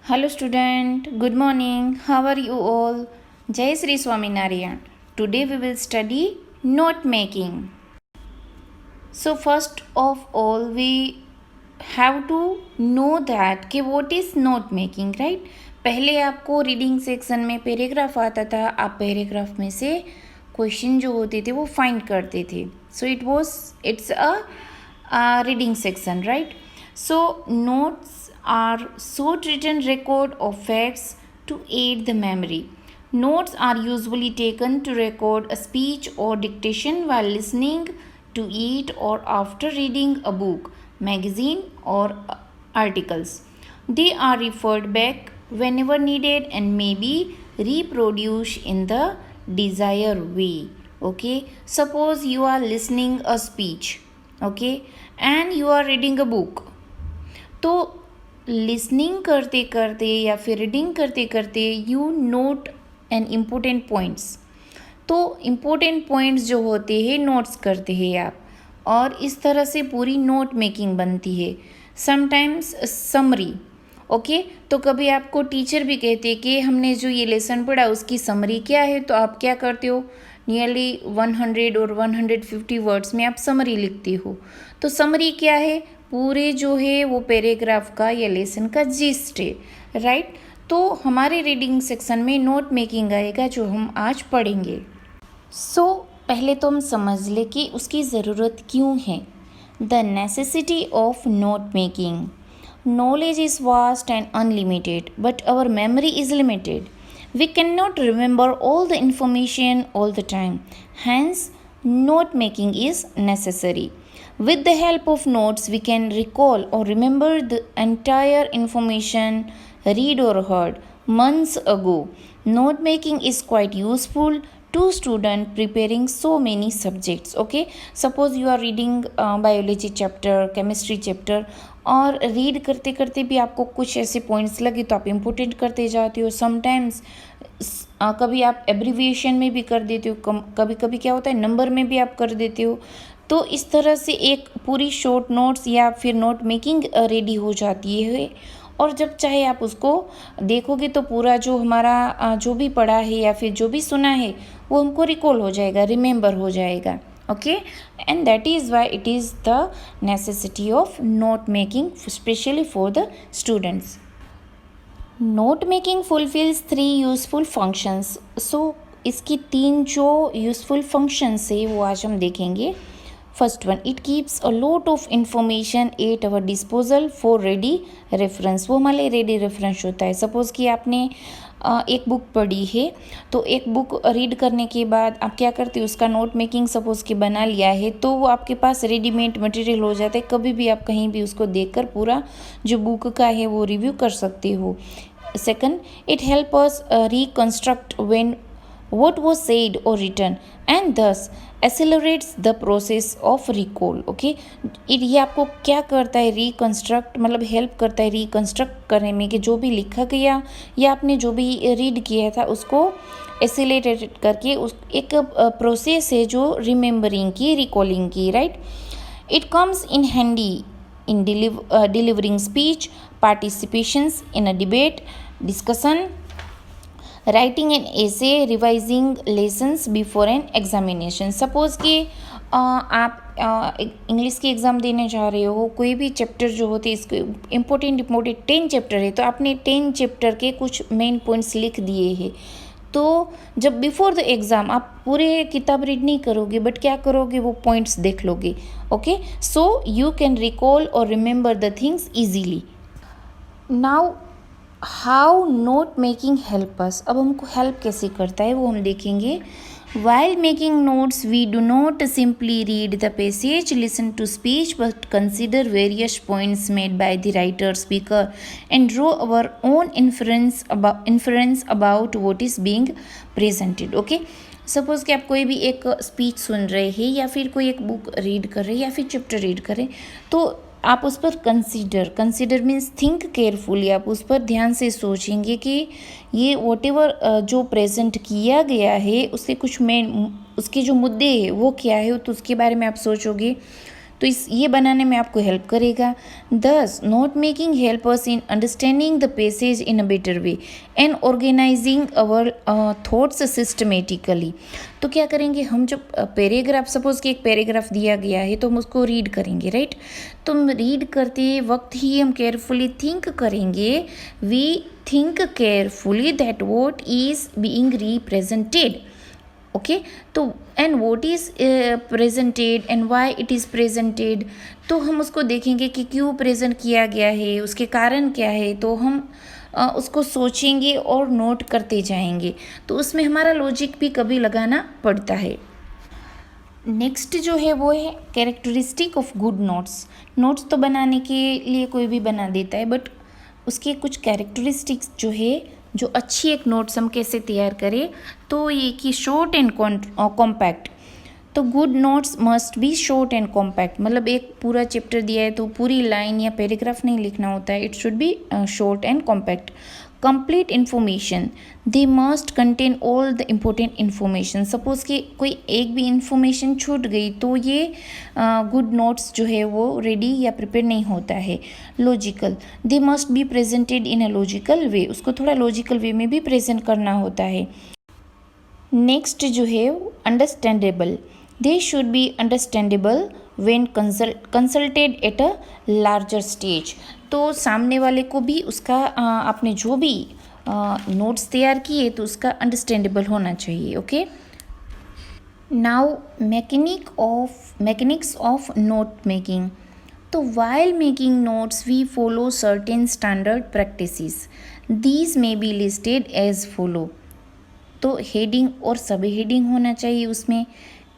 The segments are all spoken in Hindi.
Hello student, good morning. How are you all? Jai Sri Swaminarayan. Today we will study note making. So first of all we have to know that कि what is note making, right? पहले आपको रीडिंग सेक्शन में पैराग्राफ आता था, आप पैराग्राफ में से क्वेश्चन जो होते थे वो फाइंड करते थे. So it's a reading section, right? So notes are short written record of facts to aid the memory. Notes are usually taken to record a speech or dictation while listening to it or after reading a book, magazine, or articles. They are referred back whenever needed and may be reproduced in the desired way. Okay, suppose you are listening a speech, okay, and you are reading a book. तो लिसनिंग करते करते या फिर रीडिंग करते करते you note an important points. तो इम्पोर्टेंट पॉइंट्स जो होते हैं नोट्स करते हैं आप, और इस तरह से पूरी नोट मेकिंग बनती है. Sometimes summary, okay. तो कभी आपको टीचर भी कहते हैं कि हमने जो ये लेसन पढ़ा उसकी समरी क्या है, तो आप क्या करते हो, नियरली 100 और 150 वर्ड्स में आप समरी लिखते हो. तो समरी क्या है, पूरे जो है वो पैराग्राफ का या लेसन का जिस्ट है, राइट. तो हमारे रीडिंग सेक्शन में नोट मेकिंग आएगा जो हम आज पढ़ेंगे. सो पहले तो हम समझ ले कि उसकी ज़रूरत क्यों है. The necessity of note making. Knowledge is vast and unlimited but our memory is limited. We cannot remember all the information all the time. Hence, note making is necessary. With the help of notes, we can recall or remember the entire information read or heard months ago. Note making is quite useful to students preparing so many subjects. Okay, suppose you are reading biology chapter, chemistry chapter, और रीड करते करते भी आपको कुछ ऐसे पॉइंट्स लगे तो आप इम्पोर्टेंट करते जाते हो. समटाइम्स कभी आप एब्रीविएशन में भी कर देते हो, कभी कभी क्या होता है नंबर में भी आप कर देते हो. तो इस तरह से एक पूरी शॉर्ट नोट्स या फिर नोट मेकिंग रेडी हो जाती है, और जब चाहे आप उसको देखोगे तो पूरा जो हमारा जो भी पढ़ा है या फिर जो भी सुना है वो हमको रिकॉल हो जाएगा, रिमेंबर हो जाएगा. Okay, and that is why it is the necessity of note making, especially for the students. Note making fulfills 3 useful functions. So इसकी 3 जो useful functions है वो आज हम देखेंगे. First one, it keeps a lot of information at our disposal for ready reference. वो हमारे ready reference होता है. Suppose कि आपने एक बुक पढ़ी है, तो एक बुक रीड करने के बाद आप क्या करते हो, उसका नोट मेकिंग सपोज कि बना लिया है, तो वो आपके पास रेडीमेड मटेरियल हो जाता है. कभी भी आप कहीं भी उसको देखकर पूरा जो बुक का है वो रिव्यू कर सकते हो. Second, it help us reconstruct when what was said or written and thus accelerates the process of recall. Okay, ये आपको क्या करता है, रिकंस्ट्रक्ट मतलब हेल्प करता है रिकंस्ट्रक्ट करने में कि जो भी लिखा गया या आपने जो भी रीड किया था उसको एक्सेलरेट करके उस एक प्रोसेस है जो रिमेंबरिंग की, रिकॉलिंग की, right. It comes in handy in delivering speech, participations in a debate, discussion, writing an essay, revising lessons before an examination. Suppose कि आप इंग्लिश की एग्ज़ाम देने जा रहे हो, कोई भी चैप्टर जो होते हैं इसके इम्पोर्टेंट 10 चैप्टर है, तो आपने 10 चैप्टर के कुछ मेन पॉइंट्स लिख दिए हैं. तो जब बिफोर द एग्ज़ाम आप पूरे किताब रीड नहीं करोगे, बट क्या करोगे, वो पॉइंट्स देख लोगे. Okay, so you can recall और remember the things easily. Now how note making help us. अब हमको हेल्प कैसे करता है वो हम देखेंगे. While making notes we do not simply read the passage, listen to speech, but consider various points made by the writer speaker and draw our own inference about what is being presented. Okay, suppose कि आप कोई भी एक स्पीच सुन रहे हैं या फिर कोई एक बुक रीड कर रहे हैं या फिर चैप्टर रीड कर रहे हैं, तो आप उस पर कंसिडर मीन्स थिंक केयरफुली, आप उस पर ध्यान से सोचेंगे कि ये वॉटेवर जो प्रेजेंट किया गया है उसके कुछ मेन उसके जो मुद्दे हैं वो क्या है, तो उसके बारे में आप सोचोगे. तो ये बनाने में आपको हेल्प करेगा। Thus note making help us in understanding the passage in a better way and organizing our thoughts systematically. तो क्या करेंगे हम, जब पैराग्राफ, सपोज कि एक पैराग्राफ दिया गया है तो हम उसको रीड करेंगे, राइट। तो हम रीड करते वक्त ही हम केयरफुली थिंक करेंगे, we think carefully that what is being represented, okay. तो and what is presented and why it is presented, तो हम उसको देखेंगे कि क्यों प्रेजेंट किया गया है, उसके कारण क्या है, तो हम उसको सोचेंगे और नोट करते जाएंगे। तो उसमें हमारा लॉजिक भी कभी लगाना पड़ता है। नेक्स्ट जो है वो है characteristic of good notes. Notes तो बनाने के लिए कोई भी बना देता है, बट उसके कुछ कैरेक्टरिस्टिक्स जो है, जो अच्छी एक नोट्स हम कैसे तैयार करें, तो ये कि शॉर्ट एंड कॉम्पैक्ट। तो good notes must be short and compact, मतलब एक पूरा चैप्टर दिया है तो पूरी लाइन या पैराग्राफ नहीं लिखना होता है, it should be short and compact. Complete information, they must contain all the important information. Suppose कि कोई एक भी इन्फॉर्मेशन छूट गई तो ये गुड नोट्स जो है वो रेडी या प्रिपेयर नहीं होता है। Logical, they must be presented in a logical वे, उसको थोड़ा लॉजिकल वे में भी प्रेजेंट करना होता है। नेक्स्ट जो है understandable, they should be understandable when consulted at a larger stage. तो सामने वाले को भी उसका आपने जो भी नोट्स तैयार किए तो उसका अंडरस्टैंडेबल होना चाहिए, okay. Now mechanics of note making. तो while making notes we follow certain standard practices. These may be listed as follow. तो हेडिंग और सब हेडिंग होना चाहिए, उसमें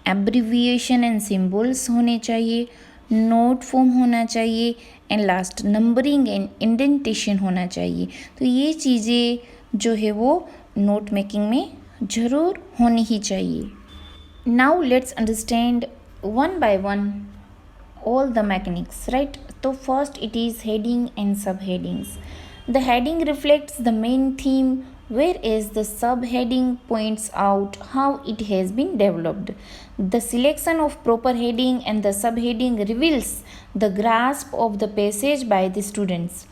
एब्रीविएशन एंड सिंबल्स होने चाहिए, नोट फॉर्म होना चाहिए, and last numbering and indentation होना चाहिए। तो ये चीज़ें जो है वो नोट मेकिंग में ज़रूर होनी ही चाहिए। Now let's understand one by one all the mechanics, right? So first it is heading and subheadings. The heading reflects the main theme, whereas the subheading points out how it has been developed. The selection of proper heading and the subheading reveals the grasp of the passage by the students.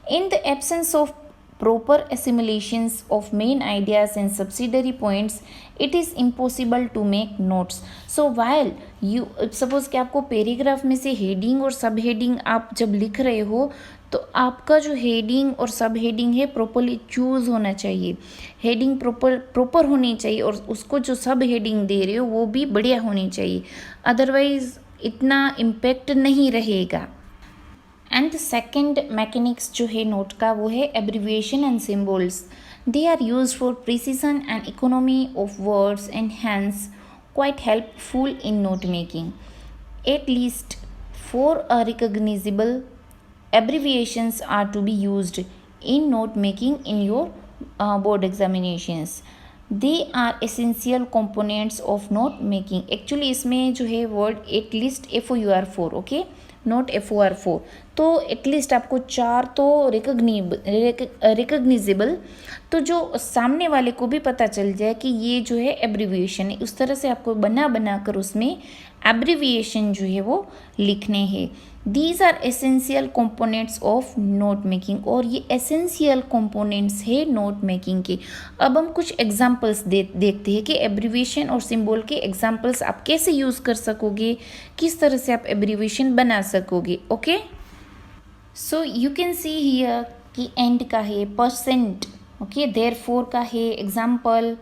In the absence of proper assimilations of main ideas and subsidiary points, it is impossible to make notes. So while you suppose कि आपको पैराग्राफ में से हेडिंग और सब हेडिंग आप जब लिख रहे हो तो आपका जो हेडिंग और सब हेडिंग है प्रॉपरली चूज़ होना चाहिए, हेडिंग प्रॉपर होनी चाहिए और उसको जो सब हेडिंग दे रहे हो वो भी बढ़िया होनी चाहिए, अदरवाइज इतना इम्पैक्ट नहीं रहेगा। एंड द सेकेंड मैकेनिक्स जो है नोट का वो है abbreviation and symbols. They are use for precision and economy of words and hence quite helpful in note making. At least 4 recognizable abbreviations are to be used in note making in your board examinations. They are essential components of note making. Actually इसमें जो है word at least FOUR4, okay, note FOUR4। तो एटलीस्ट आपको 4 तो रिकग्निजेबल, तो जो सामने वाले को भी पता चल जाए कि ये जो है एब्रीविएशन है, उस तरह से आपको बना कर उसमें एब्रीविएशन जो है वो लिखने हैं। These are essential components of note making, और ये एसेंशियल कंपोनेंट्स है नोट मेकिंग के। अब हम कुछ एग्जांपल्स देखते हैं कि एब्रीविएशन और सिंबल के एग्जांपल्स आप कैसे यूज़ कर सकोगे, किस तरह से आप एब्रीविएशन बना सकोगे, okay. So you can see here कि एंड का है परसेंट, ओके, देयरफॉर का है एग्जाम्पल,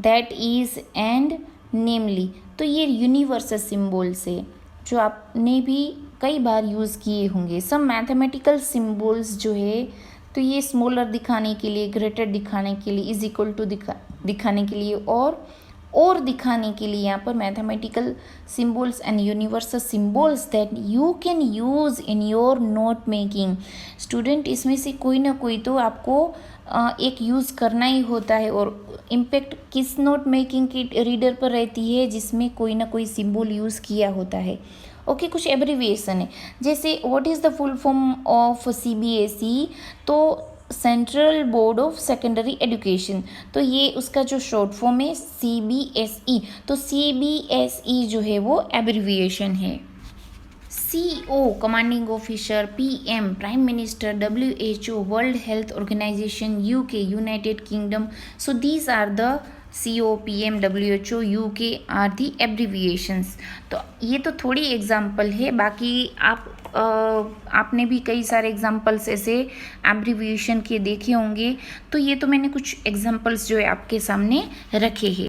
दैट इज एंड नेमली। तो ये यूनिवर्सल सिम्बल्स है जो आपने भी कई बार यूज़ किए होंगे। सम मैथमेटिकल सिम्बल्स जो है तो ये स्मॉलर दिखाने के लिए, ग्रेटर दिखाने के लिए, इज इक्वल टू दिखाने के लिए और दिखाने के लिए यहाँ पर mathematical symbols and universal symbols that you can use in your note making. Student इसमें से कोई ना कोई तो आपको एक यूज़ करना ही होता है, और इम्पेक्ट किस नोट मेकिंग की रीडर पर रहती है जिसमें कोई ना कोई सिम्बल यूज़ किया होता है, ओके। कुछ एब्रीविएशन है, जैसे what is the full form of CBSE, तो central board of secondary education, तो ये उसका जो शॉर्ट फॉर्म है CBSE। तो CBSE जो है वो एब्रीविएशन है। CEO commanding officer, PM prime minister, WHO world health organization, UK United Kingdom. So these are the CO, PM, WHO, UK are the abbreviations. तो ये तो थोड़ी एग्जाम्पल है, बाकी आपने भी कई सारे एग्जाम्पल्स ऐसे एब्रीविएशन के देखे होंगे, तो ये तो मैंने कुछ एग्जाम्पल्स जो है आपके सामने रखे हैं।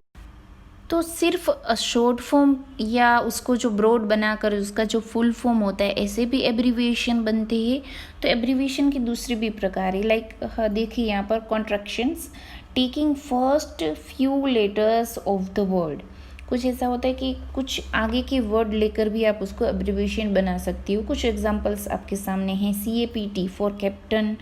तो सिर्फ शॉर्ट फॉर्म या उसको जो ब्रॉड बनाकर उसका जो फुल फॉर्म होता है ऐसे भी एब्रीविएशन बनते हैं। तो एब्रीविएशन की दूसरी भी प्रकार है, लाइक देखिए यहाँ पर contractions, taking first few letters of the word. कुछ ऐसा होता है कि कुछ आगे के वर्ड लेकर भी आप उसको एब्रीविएशन बना सकती हो। कुछ एग्जांपल्स आपके सामने हैं, CAPT फॉर कैप्टन,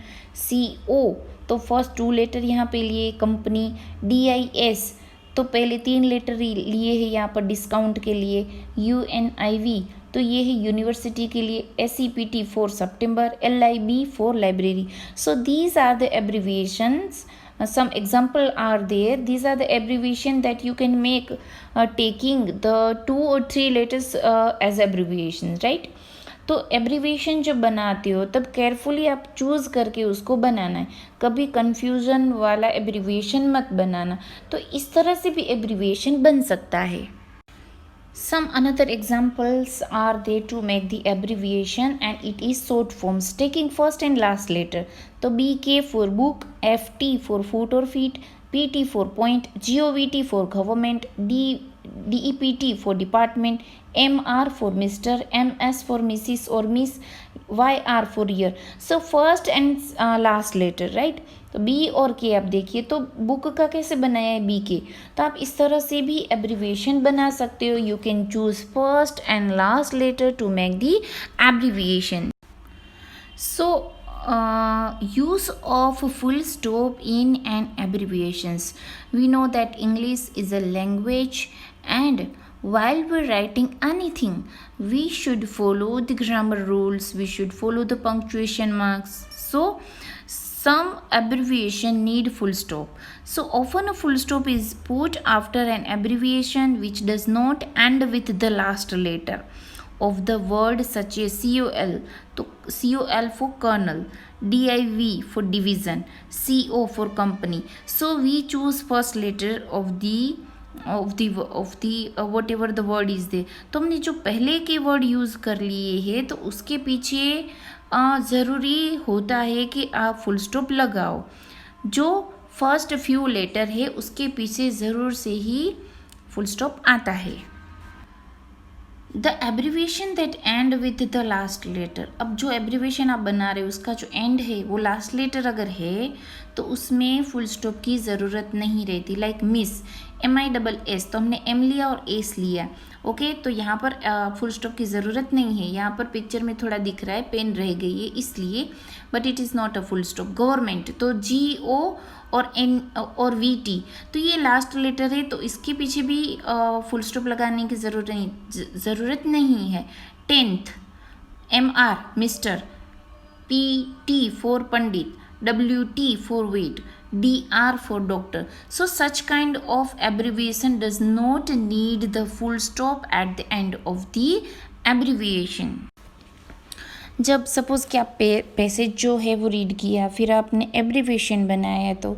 CO तो फर्स्ट 2 लेटर यहाँ पे लिए कंपनी, DIS तो पहले 3 लेटर लिए हैं यहाँ पर डिस्काउंट के लिए, UNIV तो ये है यूनिवर्सिटी के लिए, SEPT for September, LIB for library. So these are the abbreviations. Some example are there. These are the abbreviation that you can make taking the 2 or 3 letters as abbreviations, right? तो एब्रीविएशन जब बनाते हो तब केयरफुली आप चूज़ करके उसको बनाना है, कभी कन्फ्यूज़न वाला एब्रीविएशन मत बनाना। तो इस तरह से भी एब्रीविएशन बन सकता है। Some another examples are there to make the abbreviation and it is short forms taking first and last letter. तो BK for book, FT for foot or feet, PT for point, GOVT for government, DEPT for department, MR for Mr, MS for Mrs or Miss, YR for year. So first and last letter, right? तो B और K आप देखिए, तो बुक का कैसे बनाया है BK, तो आप इस तरह से भी एब्रीविएशन बना सकते हो। You can choose first and last letter to make the abbreviation. So use of full stop in and abbreviations. We know that English is a language, and while we're writing anything we should follow the grammar rules, we should follow the punctuation marks. So some abbreviation need full stop. So often a full stop is put after an abbreviation which does not end with the last letter of the word, such as COL तो COL for colonel, DIV for division, CO for company. So we choose first letter of the whatever the word is there. तो हमने जो पहले के वर्ड यूज़ कर लिए हैं तो उसके पीछे ज़रूरी होता है कि आप फुल स्टॉप लगाओ। जो फर्स्ट फ्यू लेटर है उसके पीछे ज़रूर से ही फुल स्टॉप आता है। The abbreviation that end with the last letter, अब जो एब्रीविएशन आप बना रहे हो उसका जो एंड है वो लास्ट लेटर अगर है तो उसमें फुल स्टॉप की ज़रूरत नहीं रहती। लाइक मिस, MISS तो हमने M लिया और S लिया, ओके तो यहाँ पर फुल स्टॉप की ज़रूरत नहीं है। यहाँ पर पिक्चर में थोड़ा दिख रहा है पेन रह गई है इसलिए, but it is not a full stop. Government तो GO और N और VT तो ये लास्ट लेटर है तो इसके पीछे भी फुल स्टॉप लगाने की ज़रूरत नहीं है। 10th MR mister, PT for Pandit, WT for wait, DR for doctor. So such kind of abbreviation does not need the full stop at the end of the abbreviation. जब सपोज़ कि आप पैसेज जो है वो रीड किया फिर आपने एब्रीविएशन बनाया तो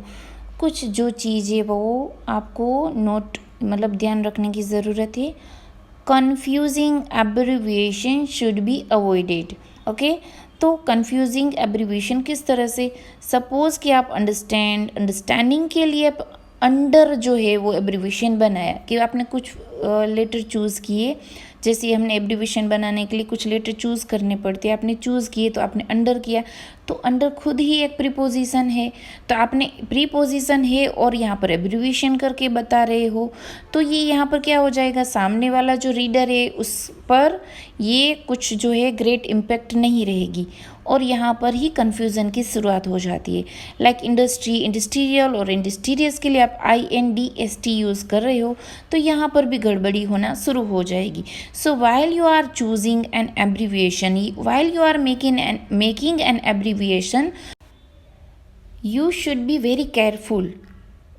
कुछ जो चीज़ है वो आपको नोट मतलब ध्यान रखने की ज़रूरत है। Confusing abbreviation should be avoided, okay तो कन्फ्यूजिंग एब्रीविएशन किस तरह से, सपोज़ कि आप अंडरस्टैंडिंग के लिए आप अंडर जो है वो एब्रीविएशन बनाया कि आपने कुछ लेटर चूज़ किए, जैसे हमने एब्रीविएशन बनाने के लिए कुछ लेटर चूज़ करने पड़ते हैं, आपने चूज़ किए तो आपने अंडर किया, तो अंडर खुद ही एक प्रीपोजिशन है, तो आपने प्रीपोजिशन है और यहाँ पर एब्रीविएशन करके बता रहे हो तो ये यहाँ पर क्या हो जाएगा, सामने वाला जो रीडर है उस पर ये कुछ जो है ग्रेट इम्पैक्ट नहीं रहेगी और यहाँ पर ही कन्फ्यूज़न की शुरुआत हो जाती है। लाइक इंडस्ट्री, इंडस्ट्रियल और इंडस्ट्रियस के लिए आप INDST यूज़ कर रहे हो तो यहाँ पर भी गड़बड़ी होना शुरू हो जाएगी। So while you are choosing an abbreviation, while you are making an abbreviation, you should be very careful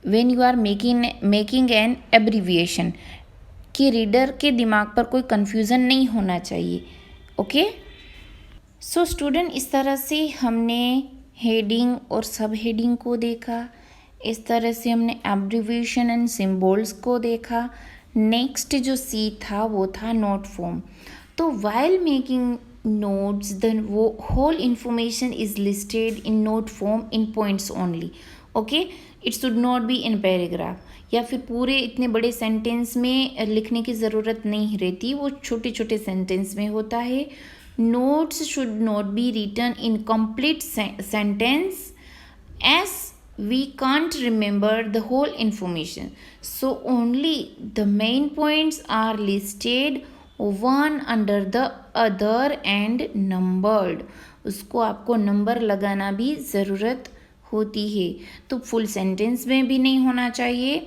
when you are making an abbreviation कि रीडर के दिमाग पर कोई कन्फ्यूज़न नहीं होना चाहिए। ओके। सो स्टूडेंट, इस तरह से हमने हेडिंग और सब हेडिंग को देखा, इस तरह से हमने एब्रिविएशन एंड सिम्बल्स को देखा। नेक्स्ट जो सी था वो था नोट फॉर्म। तो while making notes, then whole information is listed in note form in points only. Okay, it should not be in paragraph, या फिर पूरे इतने बड़े सेंटेंस में लिखने की ज़रूरत नहीं रहती, वो छोटे छोटे सेंटेंस में होता है। Notes should not be written in complete sentence as we can't remember the whole information, so only the main points are listed one under the other and numbered. उसको आपको नंबर लगाना भी ज़रूरत होती है। तो फुल सेंटेंस में भी नहीं होना चाहिए,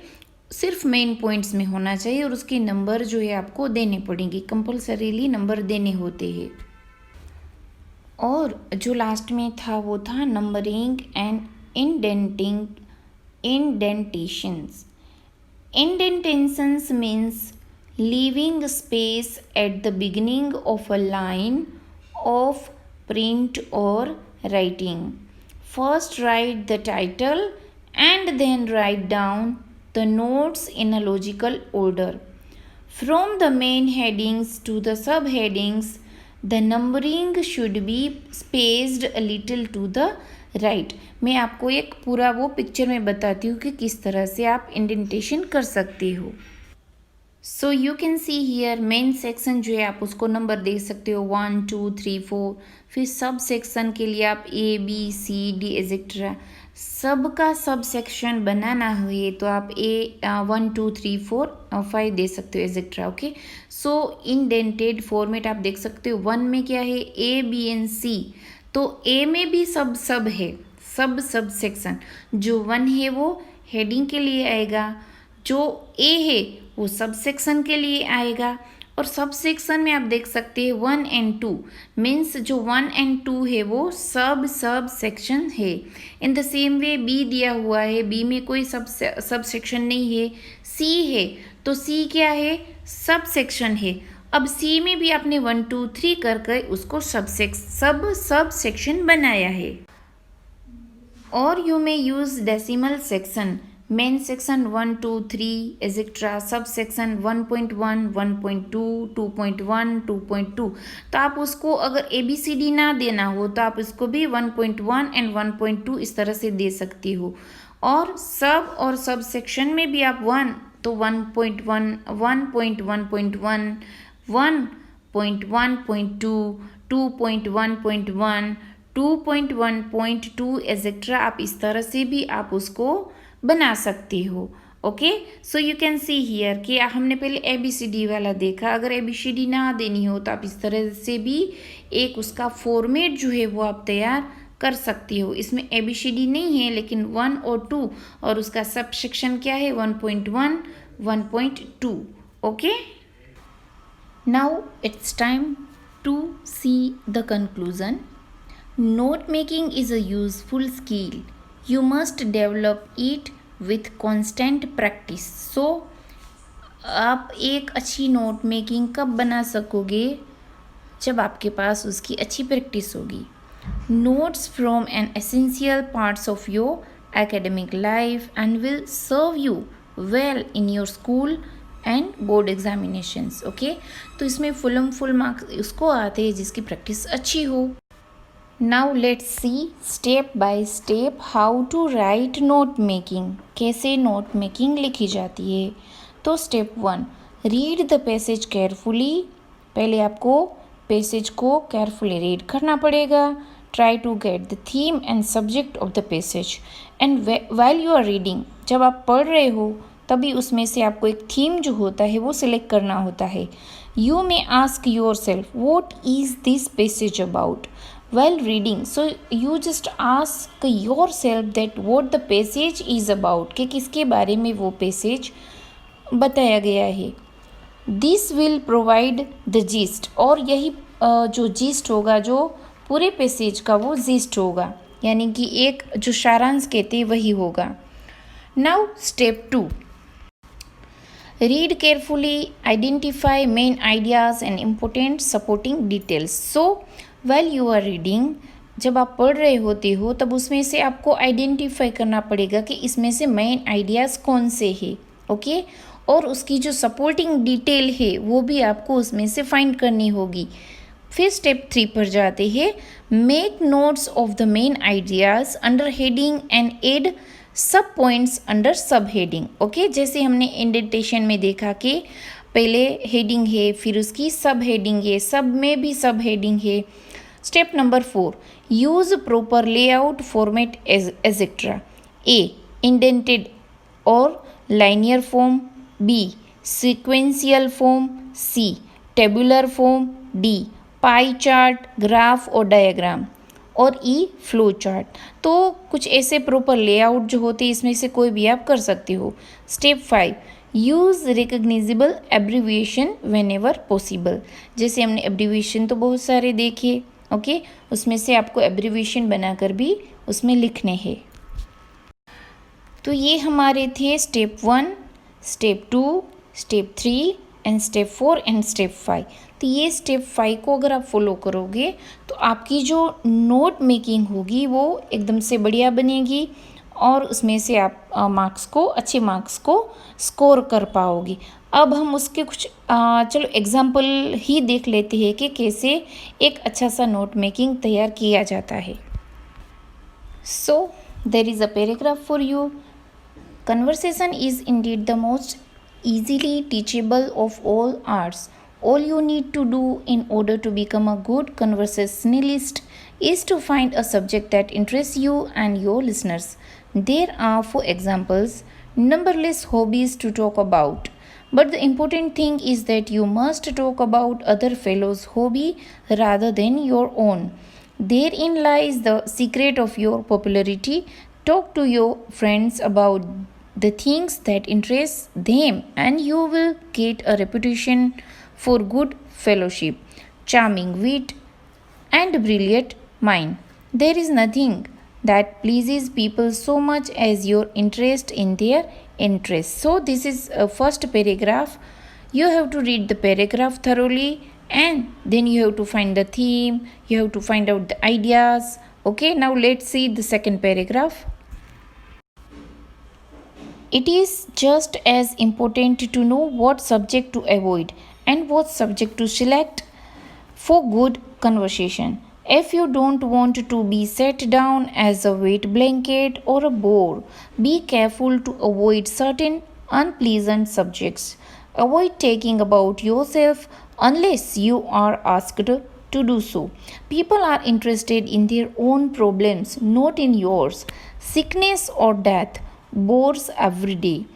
सिर्फ मेन पॉइंट्स में होना चाहिए, और उसके नंबर जो है आपको देने पड़ेंगे, कंपल्सरीली नंबर देने होते हैं। और जो लास्ट में था वो था numbering and indentations. Indentations means leaving space at the beginning of a line of print or writing. First write the title and then write down the notes in a logical order. From the main headings to the subheadings, the numbering should be spaced a little to the right. मैं आपको एक पूरा वो पिक्चर में बताती हूँ कि किस तरह से आप इंडेंटेशन कर सकते हो। सो you can see here main section जो है आप उसको नंबर दे सकते हो 1 2 3 4। फिर सब सेक्शन के लिए आप A B C D एजेक्ट्रा सबका सब सेक्शन बनाना है तो आप 1 2 3 4 5 दे सकते हो एजेक्ट्रा। ओके, सो इंडेंटेड फॉर्मेट आप देख सकते हो। 1 में क्या है A B and C, तो A में भी सब है, सब सेक्शन। जो 1 है वो हेडिंग के लिए आएगा, जो A है वो सब सेक्शन के लिए आएगा। और सब सेक्शन में आप देख सकते हैं 1 and 2 मीन्स जो 1 and 2 है वो सब सेक्शन है। In the same way B दिया हुआ है, B में कोई सब सेक्शन नहीं है। C है तो C क्या है, सब सेक्शन है। अब C में भी आपने 1 2 3 कर उसको सब सेक्शन बनाया है। और you may use decimal section, main section 1 2 3 etcetera, subsection 1.1 1.2 2.1 2.2। तो आप उसको अगर ABCD ना देना हो तो आप इसको भी 1.1 एंड 1.2 इस तरह से दे सकती हो। और सब सेक्शन में भी आप 1 तो 1.1 1.1.1 1.1.2 2.1.1 2.1.2 एजेक्ट्रा, आप इस तरह से भी आप उसको बना सकते हो। Okay, so you can see here कि हमने पहले ABCD वाला देखा। अगर ABCD ना देनी हो तो आप इस तरह से भी एक उसका फॉर्मेट जो है वो आप तैयार कर सकती हो। इसमें ABCD नहीं है लेकिन 1 और 2 और उसका सब सेक्शन क्या है 1.1 1.2। Okay, now it's time to see the conclusion. Note making is a useful skill, you must develop it with constant practice. So आप एक अच्छी नोट मेकिंग कब बना सकोगे, जब आपके पास उसकी अच्छी प्रैक्टिस होगी। Notes from an essential parts of your academic life and will serve you well in your school and board examinations. Okay, तो इसमें फुल मार्क्स उसको आते हैं जिसकी प्रैक्टिस अच्छी हो। Now let's see step by step how to write note making, कैसे नोट मेकिंग लिखी जाती है। तो step 1, read the passage carefully. पहले आपको पैसेज को केयरफुली रीड करना पड़ेगा। Try to get the theme and subject of the passage and while you are reading, जब आप पढ़ रहे हो तभी उसमें से आपको एक थीम जो होता है वो सिलेक्ट करना होता है। You may ask your self what is this passage about while reading, so you just ask yourself that what the passage is about, कि किसके बारे में वो पैसेज बताया गया है। This will provide the gist, और यही जो gist होगा, जो पूरे पैसेज का वो gist होगा, यानी कि एक जो सारांश कहते हैं वही होगा। Now step 2, Read carefully, identify main ideas and important supporting details. So while you are reading, जब आप पढ़ रहे होते हो तब उसमें से आपको आइडेंटिफाई करना पड़ेगा कि इसमें से मेन आइडियाज़ कौन से हैं, ओके। और उसकी जो सपोर्टिंग डिटेल है वो भी आपको उसमें से फाइंड करनी होगी। फिर स्टेप 3 पर जाते हैं, make notes of the main ideas under heading and add sub points under sub heading, okay. जैसे हमने इंडेंटेशन में देखा कि पहले हेडिंग है, फिर उसकी सब हेडिंग है, सब में भी सब हेडिंग है। Step number 4, use proper layout format etcetera. A, indented और linear form. B, sequential form. C, tabular form. D, pie chart, graph और डायग्राम। और ई, फ्लो चार्ट। तो कुछ ऐसे प्रॉपर लेआउट जो होते हैं इसमें से कोई भी आप कर सकते हो। Step 5, use recognisable abbreviation whenever possible. जैसे हमने एब्रीविएशन तो बहुत सारे देखे, ओके। उसमें से आपको एब्रीविएशन बनाकर भी उसमें लिखने हैं। तो ये हमारे थे step 1, step 2, step 3 and step 4 and step 5। तो ये स्टेप 5 को अगर आप फॉलो करोगे तो आपकी जो नोट मेकिंग होगी वो एकदम से बढ़िया बनेगी और उसमें से आप अच्छे मार्क्स को स्कोर कर पाओगे। अब हम उसके कुछ चलो एग्जाम्पल ही देख लेते हैं कि कैसे एक अच्छा सा नोट मेकिंग तैयार किया जाता है। So there is a paragraph for you. Conversation is indeed the most easily teachable of all arts. All you need to do in order to become a good conversationalist is to find a subject that interests you and your listeners. There are, for examples, numberless hobbies to talk about. But the important thing is that you must talk about other fellows' hobby rather than your own. Therein lies the secret of your popularity. Talk to your friends about the things that interest them and you will get a reputation for good fellowship, charming wit and brilliant mind. There is nothing that pleases people so much as your interest in their interests. So this is a first paragraph. You have to read the paragraph thoroughly and then you have to find the theme, you have to find out the ideas. Okay, now let's see the second paragraph. It is just as important to know what subject to avoid and what subject to select for good conversation. If you don't want to be set down as a wet blanket or a bore, be careful to avoid certain unpleasant subjects. Avoid talking about yourself unless you are asked to do so. People are interested in their own problems, not in yours. Sickness or death bores every day.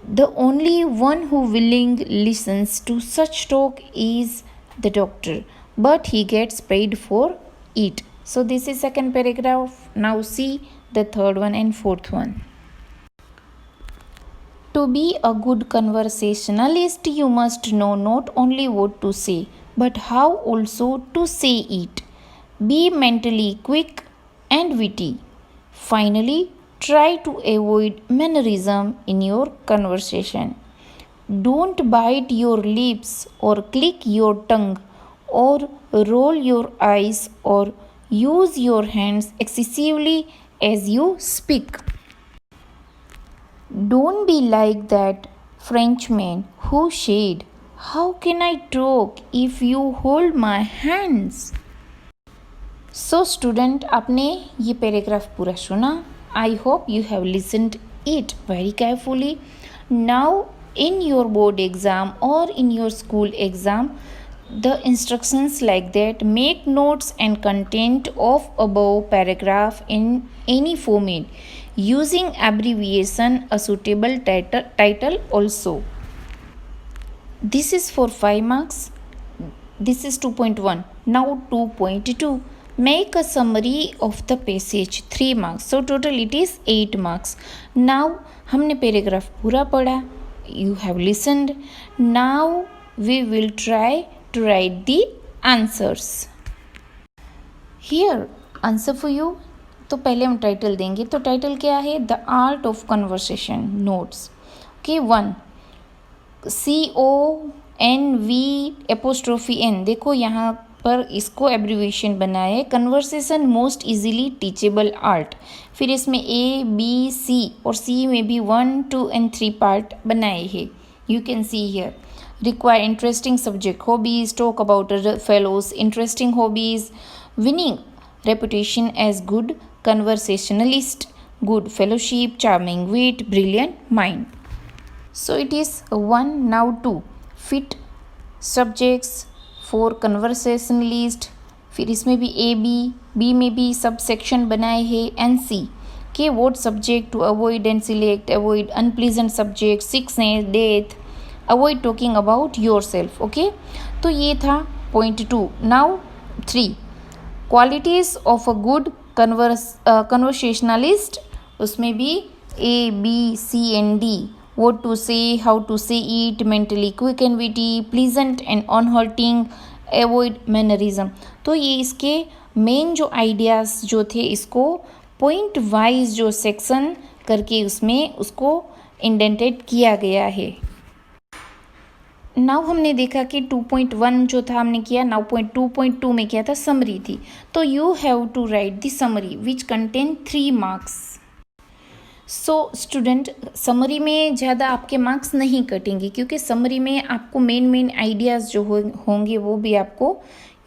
The only one who willingly listens to such talk is the doctor, but he gets paid for it. So this is second paragraph. Now see the third one and fourth one. To be a good conversationalist, you must know not only what to say, but how also to say it. Be mentally quick and witty. Finally, try to avoid mannerism in your conversation. Don't bite your lips or click your tongue or roll your eyes or use your hands excessively as you speak. Don't be like that Frenchman who said, "How can I talk if you hold my hands?" So student, आपने ये पैराग्राफ पूरा सुना. I hope you have listened it very carefully. Now in your board exam or in your school exam, the instructions like that, make notes and content of above paragraph in any format using abbreviation, a suitable title also. This is for 5 marks. This is 2.1. Now 2.2. Make a summary of the passage, 3 marks. So total it is 8 marks. Now हमने पैराग्राफ पूरा पढ़ा. You have listened. Now we will try to write the answers. Here answer for you. तो पहले हम टाइटल देंगे. तो टाइटल क्या है? The Art of Conversation Notes. Okay, 1. CONV''N, देखो यहाँ पर इसको एब्रीविएशन बनाया है, conversation most easily teachable art. फिर इसमें A, B, C और C में भी 1, 2 and 3 पार्ट बनाए हैं। You can see here. Require interesting subject, hobbies, talk about fellows, interesting hobbies, winning reputation as good conversationalist, good fellowship, charming wit, brilliant mind. So it is 1, now 2 fit subjects for conversationalist। फिर इसमें भी B में भी सब सेक्शन बनाए हैं, एंड C के what subject to avoid and select, avoid unpleasant subject, sickness, death, avoid talking about yourself। Okay, तो ये था point 2। Now 3 qualities of a good conversationalist, उसमें भी A, B, C and D, what to say, how to say it, mentally quick and witty, pleasant and unhurting, avoid mannerism। तो ये इसके मेन जो आइडियाज़ जो थे, इसको पॉइंट वाइज जो सेक्शन करके उसमें उसको इंडेंटेड किया गया है। नाउ हमने देखा कि 2.1 जो था हमने किया। नाउ 2.2 में क्या था, समरी थी। तो you have to write the summary which contain 3 marks. So student, summary में ज़्यादा आपके मार्क्स नहीं कटेंगे, क्योंकि समरी में आपको मेन आइडियाज़ जो होंगे वो भी आपको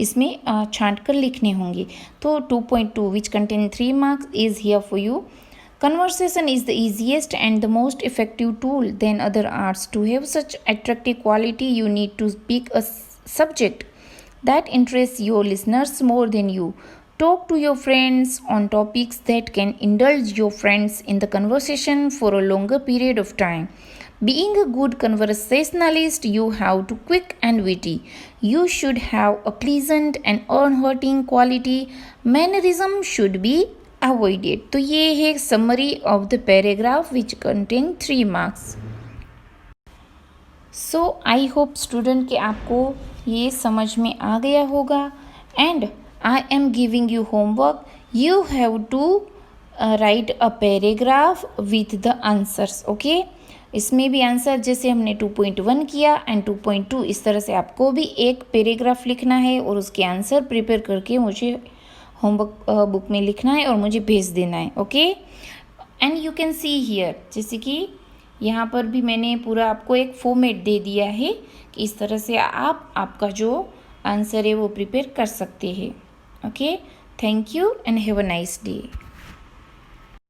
इसमें छांट कर लिखने होंगे। तो 2.2 विच contain 3 marks is here for you. Conversation is the easiest and the most effective tool than other arts. To have such attractive quality, you need to pick a subject that interests your listeners more than you. Talk to your friends on topics that can indulge your friends in the conversation for a longer period of time. Being a good conversationalist, you have to quick and witty. You should have a pleasant and unhurting quality. Mannerism should be avoided। तो ये है summary of the paragraph which contain 3 marks. So I hope student कि आपको ये समझ में आ गया होगा। And I am giving you homework, you have to write a paragraph with the answers. Okay, इसमें भी आंसर जैसे हमने 2.1 किया एंड 2.2, इस तरह से आपको भी एक पैराग्राफ लिखना है और उसके आंसर प्रिपेयर करके मुझे होमवर्क बुक में लिखना है और मुझे भेज देना है। Okay, and you can see here, जैसे कि यहाँ पर भी मैंने पूरा आपको एक फॉर्मेट दे दिया है कि इस तरह से आप आपका जो आंसर है वो प्रिपेयर कर सकते हैं। Okay, thank you and have a nice day.